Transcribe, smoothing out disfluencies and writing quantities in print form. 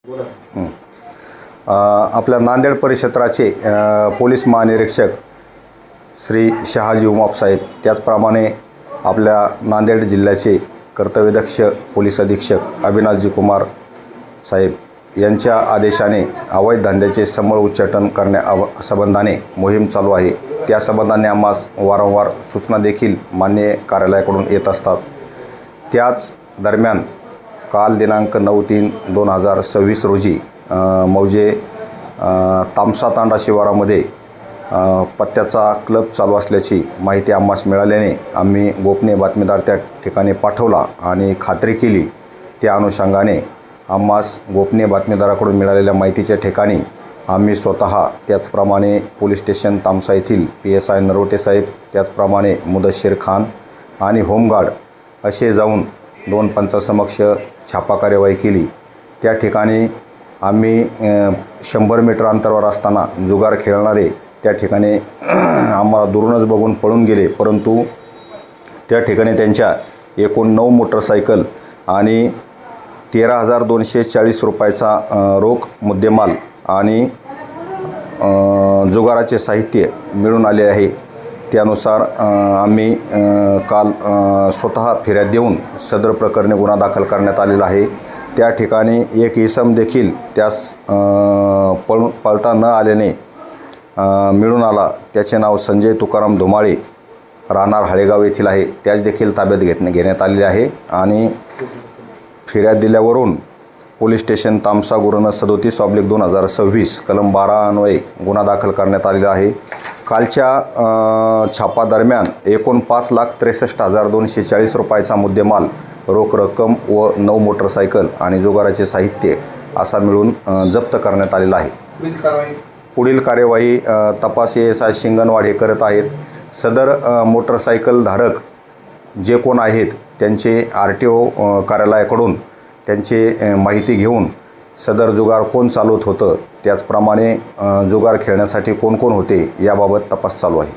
हं. आपल्या नांदेड परिक्षेत्राचे पोलीस महानिरीक्षक श्री शहाजी उमाप साहेब, त्याचप्रमाणे आपल्या नांदेड जिल्ह्याचे कर्तव्यदक्ष पोलीस अधीक्षक अविनाशजी कुमार साहेब यांच्या आदेशाने अवैध धंद्याचे समूळ उच्चाटन करण्यासंबंधाने मोहीम चालू आहे। त्या संबंधाने आम्हास वारंवार सूचना देखील मान्य कार्यालयाकडून येत असतात। त्याच दरम्यान काल दिनांक 9/3/2026 रोजी मौजे तामसा तांडा शिवारामध्ये पत्त्याचा क्लब चालू असल्याची माहिती आम्हास मिळाल्याने आम्ही गोपनीय बातमीदार त्या ठिकाणी पाठवला आणि खात्री केली। त्या अनुषंगाने आम्हास गोपनीय बातमीदाराकडून मिळालेल्या माहितीच्या ठिकाणी आम्ही स्वतः, त्याचप्रमाणे पोलीस स्टेशन तामसा येथील PSI नरोटे साहेब, त्याचप्रमाणे मुदस्शीर खान आणि होमगार्ड असे जाऊन 2 पंचांसमक्ष छापा कार्यवाही केली। त्या ठिकाणी आम्ही 100 मीटर अंतरावर असताना जुगार खेळणारे त्या ठिकाणी आम्हाला दुरूनच बघून पळून गेले, परंतु त्या ठिकाणी त्यांच्या एकूण 9 मोटरसायकल आणि 13,240 रुपयाचा रोख मुद्देमाल आणि जुगाराचे साहित्य मिळून आले आहे। त्यानुसार आम्ही काल स्वतः फिर्याद देऊन सदर प्रकरणी गुन्हा दाखल करण्यात आलेला आहे। त्या ठिकाणी एक इसम देखील त्यास पळता न आल्याने मिळून आला। त्याचे नाव संजय तुकाराम धुमाळे, राहणार हळेगाव येथील आहे। त्याच देखील ताब्यात घेण्यात आलेले आहे आणि फिर्याद दिल्यावरून पोलीस स्टेशन तामसा गुन्हा 37/2026 कलम 12 अन्वये गुन्हा दाखल करण्यात आलेला आहे। कालच्या छापा दरम्यान एकूण 5,63,240 रुपयाचा मुद्देमाल, रोख रक्कम व 9 मोटरसायकल आणि जुगाराचे साहित्य असा मिळून जप्त करण्यात आलेला आहे। पुढील कार्यवाही तपास ASI शिंगणवाड हे करत आहेत। सदर मोटरसायकल धारक जे कोण आहेत त्यांचे RTO कार्यालयाकडून त्यांचे माहिती घेऊन सदर जुगार कोण चालवत होतं, त्याचप्रमाणे जुगार खेळण्यासाठी कोण कोण होते याबाबत तपास चालू आहे।